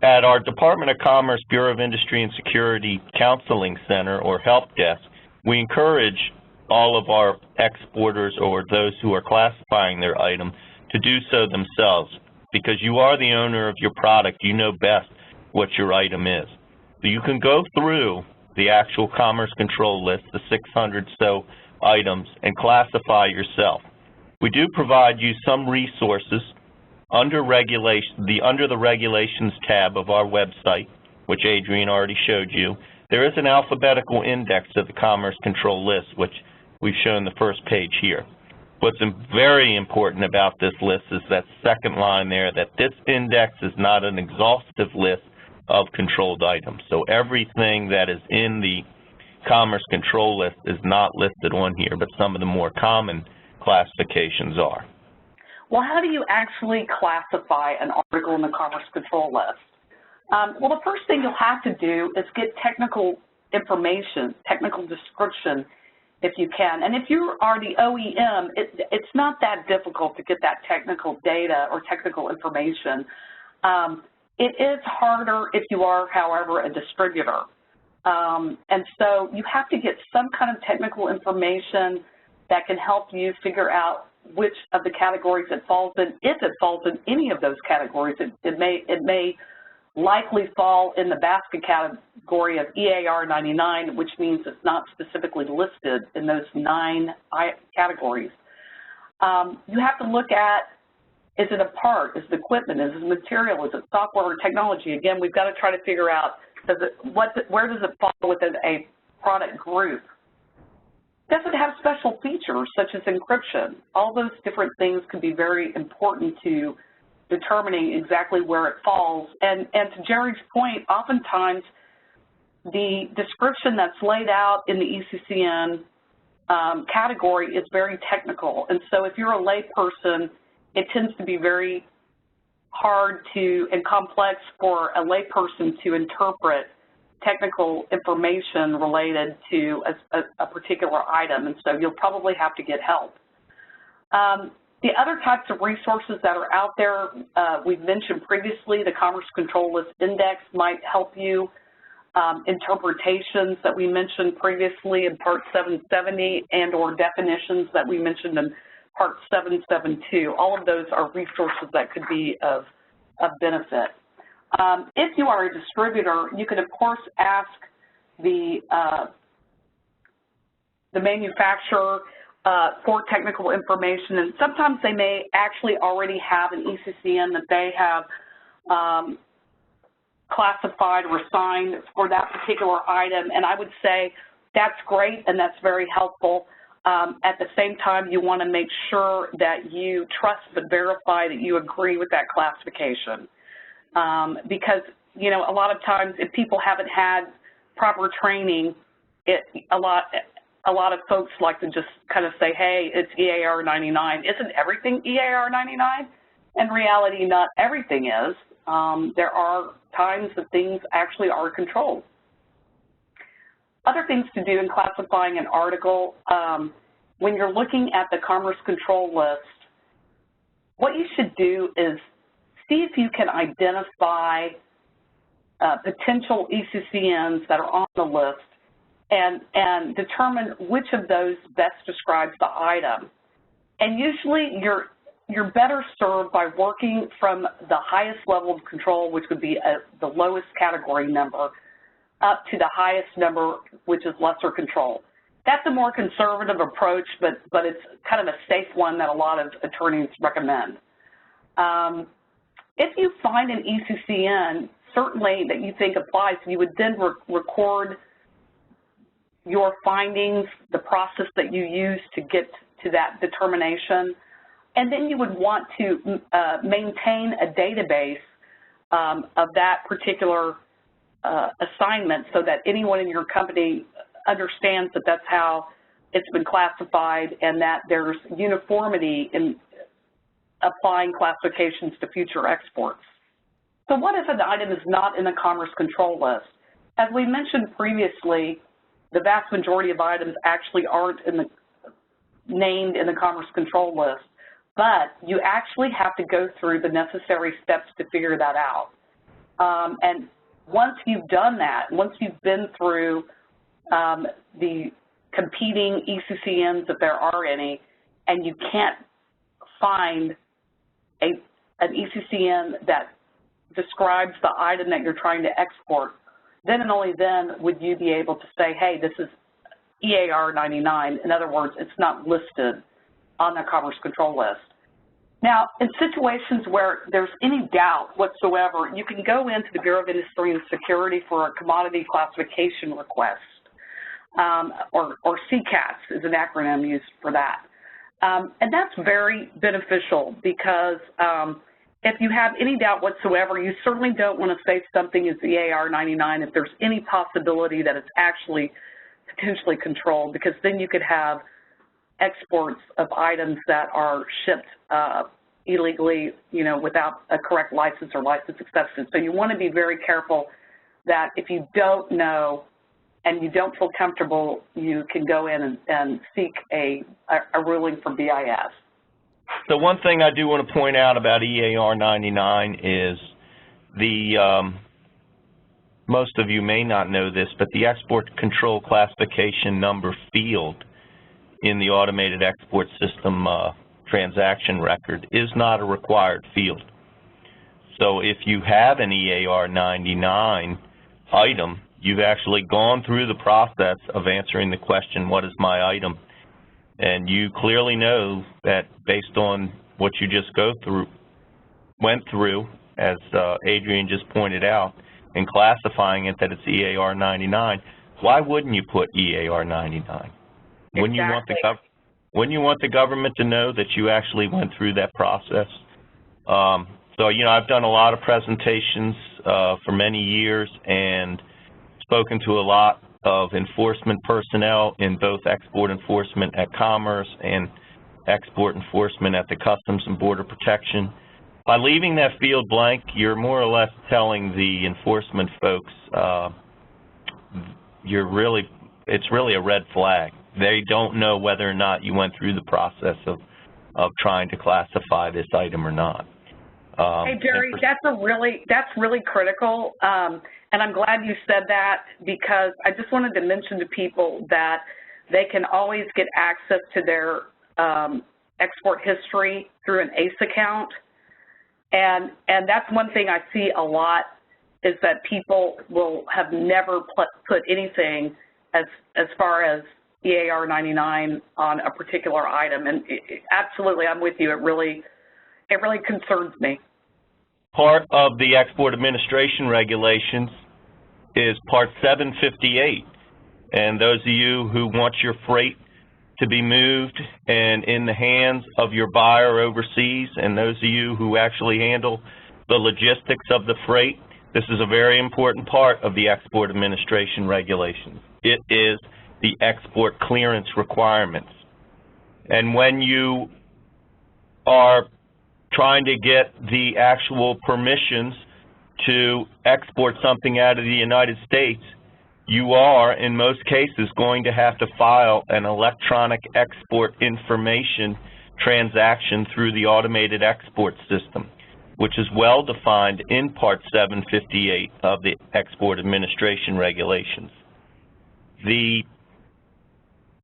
At our Department of Commerce Bureau of Industry and Security Counseling Center, or Help Desk, we encourage all of our exporters or those who are classifying their item to do so themselves, because you are the owner of your product. You know best what your item is. So you can go through the actual Commerce Control List, the 600 so items, and classify yourself. We do provide you some resources under the Regulations tab of our website, which Adrian already showed you. There is an alphabetical index of the Commerce Control List, which we've shown the first page here. What's very important about this list is that second line there, that this index is not an exhaustive list of controlled items. So everything that is in the Commerce Control List is not listed on here, but some of the more common classifications are. Well, how do you actually classify an article in the Commerce Control List? Well, the first thing you'll have to do is get technical information, technical description, if you can. And if you are the OEM, it's not that difficult to get that technical data or technical information. It is harder if you are, however, a distributor. And so you have to get some kind of technical information that can help you figure out which of the categories it falls in. If it falls in any of those categories, it may likely fall in the basket category of EAR 99, which means it's not specifically listed in those 9 categories. You have to look at, is it a part, is it equipment, is it material, is it software or technology? Again, we've got to try to figure out, where does it fall within a product group? Does it have special features such as encryption? All those different things can be very important to determining exactly where it falls. And to Jerry's point, oftentimes the description that's laid out in the eccn category is very technical. And so if you're a layperson, it tends to be very hard and complex for a layperson to interpret technical information related to a particular item, and so you'll probably have to get help. The other types of resources that are out there, we've mentioned previously, the Commerce Control List Index might help you. Interpretations that we mentioned previously in Part 770 and or definitions that we mentioned in Part 772. All of those are resources that could be of benefit. If you are a distributor, you can of course ask the manufacturer for technical information, and sometimes they may actually already have an eccn that they have classified or assigned for that particular item, and I would say that's great and that's very helpful. At the same time, you want to make sure that you trust but verify that you agree with that classification. Because, you know, a lot of times if people haven't had proper training, a lot of folks like to just kind of say, hey, it's EAR 99. Isn't everything EAR 99? In reality, not everything is. There are times that things actually are controlled. Other things to do in classifying an article, when you're looking at the Commerce Control List, what you should do is see if you can identify potential eccns that are on the list and determine which of those best describes the item. And usually you're better served by working from the highest level of control, which would be the lowest category number, up to the highest number, which is lesser control. That's a more conservative approach, but it's kind of a safe one that a lot of attorneys recommend. If you find an eccn, certainly that you think applies, you would then record your findings, the process that you use to get to that determination, and then you would want to maintain a database of that particular assignment so that anyone in your company understands that that's how it's been classified and that there's uniformity in applying classifications to future exports. So what if an item is not in the Commerce Control List? As we mentioned previously, the vast majority of items actually aren't named in the Commerce Control List, but you actually have to go through the necessary steps to figure that out. And once you've done that, once you've been through the competing eccns, if there are any, and you can't find an eccn that describes the item that you're trying to export, then and only then would you be able to say, hey, this is EAR 99. In other words, it's not listed on the Commerce Control List. Now, in situations where there's any doubt whatsoever, you can go into the Bureau of Industry and Security for a commodity classification request, or CCAS is an acronym used for that. And that's very beneficial because if you have any doubt whatsoever, you certainly don't want to say something is EAR 99 if there's any possibility that it's actually potentially controlled, because then you could have exports of items that are shipped illegally, you know, without a correct license or license acceptance. So you want to be very careful that if you don't know and you don't feel comfortable, you can go in and seek a ruling from BIS. So one thing I do want to point out about EAR 99 is most of you may not know this, but the export control classification number field in the automated export system transaction record is not a required field. So if you have an EAR 99 item, you've actually gone through the process of answering the question, what is my item? And you clearly know that based on what you just went through, as Adrian just pointed out, in classifying it that it's EAR 99, why wouldn't you put EAR 99? Exactly. Wouldn't you want the government to know that you actually went through that process? So, you know, I've done a lot of presentations for many years and spoken to a lot of enforcement personnel in both export enforcement at Commerce and export enforcement at the Customs and Border Protection. By leaving that field blank, you're more or less telling the enforcement folks it's really a red flag. They don't know whether or not you went through the process of trying to classify this item or not. Hey, Jerry, that's really critical, and I'm glad you said that, because I just wanted to mention to people that they can always get access to their export history through an ACE account, and that's one thing I see a lot, is that people will have never put anything as far as EAR 99 on a particular item, and absolutely, I'm with you. It really concerns me. Part of the Export Administration Regulations is Part 758, and those of you who want your freight to be moved and in the hands of your buyer overseas, and those of you who actually handle the logistics of the freight, this is a very important part of the Export Administration Regulations. It is the export clearance requirements. And when you are trying to get the actual permissions to export something out of the United States, you are, in most cases, going to have to file an electronic export information transaction through the automated export system, which is well defined in Part 758 of the Export Administration Regulations. The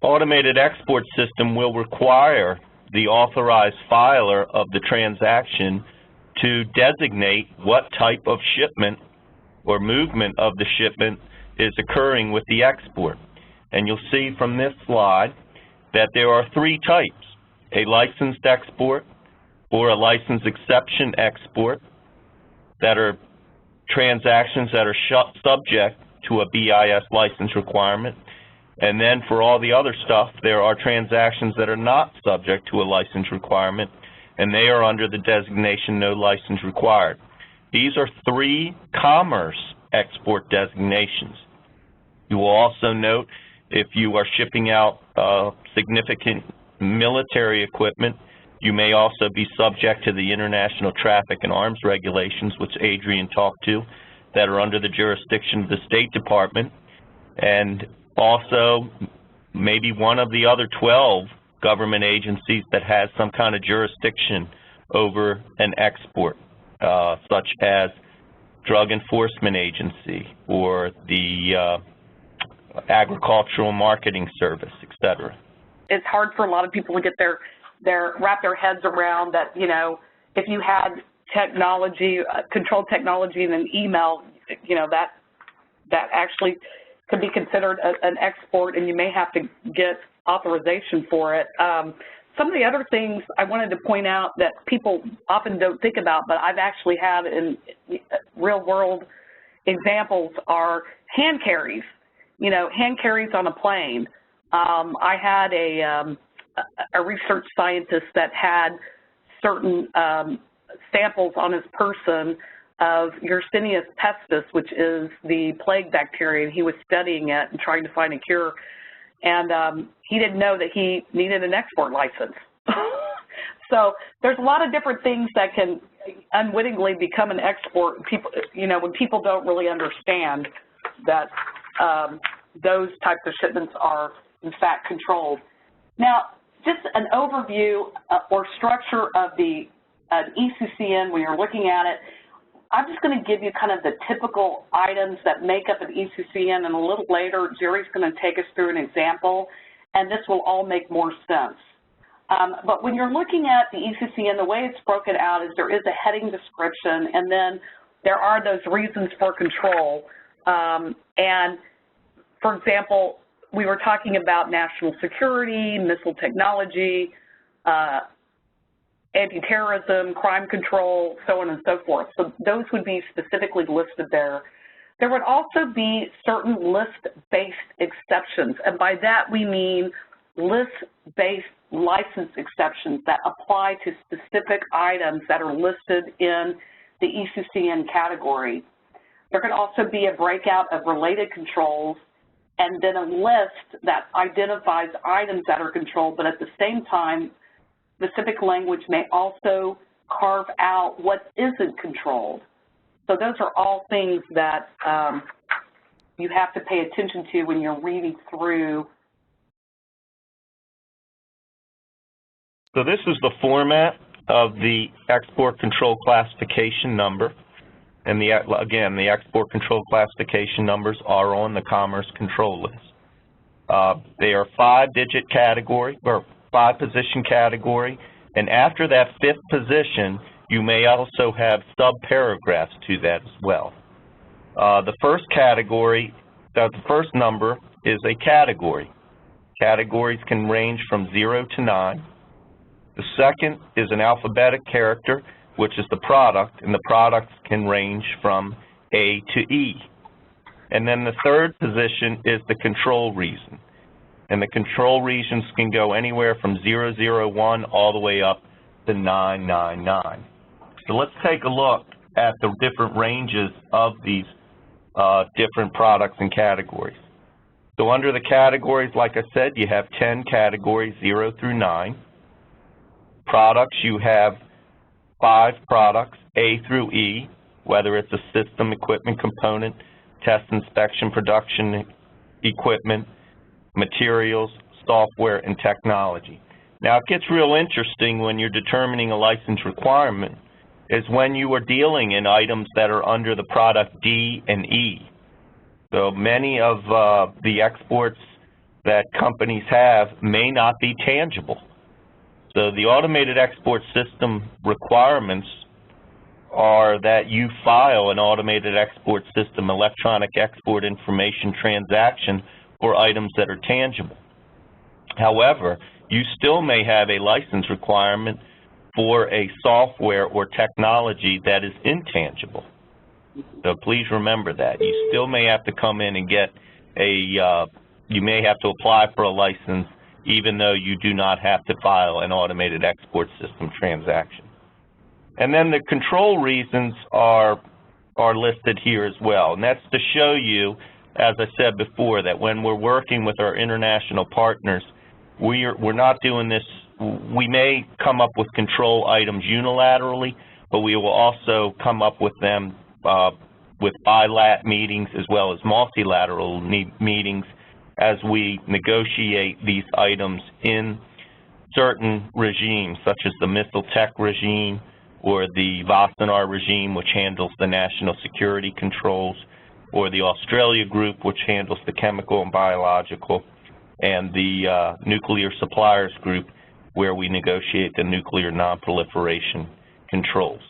automated export system will require the authorized filer of the transaction to designate what type of shipment or movement of the shipment is occurring with the export. And you'll see from this slide that there are three types: a licensed export or a license exception export, that are transactions that are subject to a BIS license requirement. And then for all the other stuff, there are transactions that are not subject to a license requirement, and they are under the designation no license required. These are three commerce export designations. You will also note, if you are shipping out significant military equipment, you may also be subject to the International Traffic and Arms Regulations, which Adrian talked to, that are under the jurisdiction of the State Department, and also maybe one of the other 12 government agencies that has some kind of jurisdiction over an export, such as Drug Enforcement Agency or the Agricultural Marketing Service, et cetera. It's hard for a lot of people to get wrap their heads around that, you know, if you had technology, controlled technology in an email, you know, that actually could be considered an export, and you may have to get authorization for it. Some of the other things I wanted to point out that people often don't think about, but I've actually had in real-world examples, are hand carries. You know, hand carries on a plane. I had a research scientist that had certain samples on his person of Yersinia pestis, which is the plague bacteria, and he was studying it and trying to find a cure. And he didn't know that he needed an export license. So there's a lot of different things that can unwittingly become an export. People, you know, when people don't really understand that those types of shipments are in fact controlled. Now, just an overview or structure of the eccn when you're looking at it. I'm just going to give you kind of the typical items that make up an eccn, and a little later, Jerry's going to take us through an example, and this will all make more sense. But when you're looking at the eccn, the way it's broken out is there is a heading description, and then there are those reasons for control. And, for example, we were talking about national security, missile technology, anti-terrorism, crime control, so on and so forth. So those would be specifically listed there. There would also be certain list-based exceptions, and by that we mean list-based license exceptions that apply to specific items that are listed in the eccn category. There could also be a breakout of related controls and then a list that identifies items that are controlled, but at the same time, specific language may also carve out what isn't controlled. So those are all things that you have to pay attention to when you're reading through. So this is the format of the export control classification number. And again, the export control classification numbers are on the Commerce Control List. They are 5-digit category, or 5-position category, and after that 5th position, you may also have sub-paragraphs to that as well. The first category, the first number is a category. Categories can range from 0 to 9. The second is an alphabetic character, which is the product, and the products can range from A to E. And then the third position is the control reason. And the control regions can go anywhere from 001 all the way up to 999. So let's take a look at the different ranges of these different products and categories. So under the categories, like I said, you have 10 categories, 0 through 9. Products, you have 5 products, A through E, whether it's a system, equipment, component, test, inspection, production equipment, materials, software, and technology. Now, it gets real interesting when you're determining a license requirement is when you are dealing in items that are under the product D and E. So many of the exports that companies have may not be tangible. So the automated export system requirements are that you file an automated export system electronic export information transaction for items that are tangible. However, you still may have a license requirement for a software or technology that is intangible. So please remember that. You still may have to come in and get you may have to apply for a license even though you do not have to file an automated export system transaction. And then the control reasons are listed here as well. And that's to show you, as I said before, that when we're working with our international partners, we're not doing this. We may come up with control items unilaterally, but we will also come up with them with bilat meetings as well as multilateral meetings as we negotiate these items in certain regimes, such as the missile tech regime or the Wassenaar regime, which handles the national security controls, or the Australia group, which handles the chemical and biological, and the nuclear suppliers group, where we negotiate the nuclear nonproliferation controls.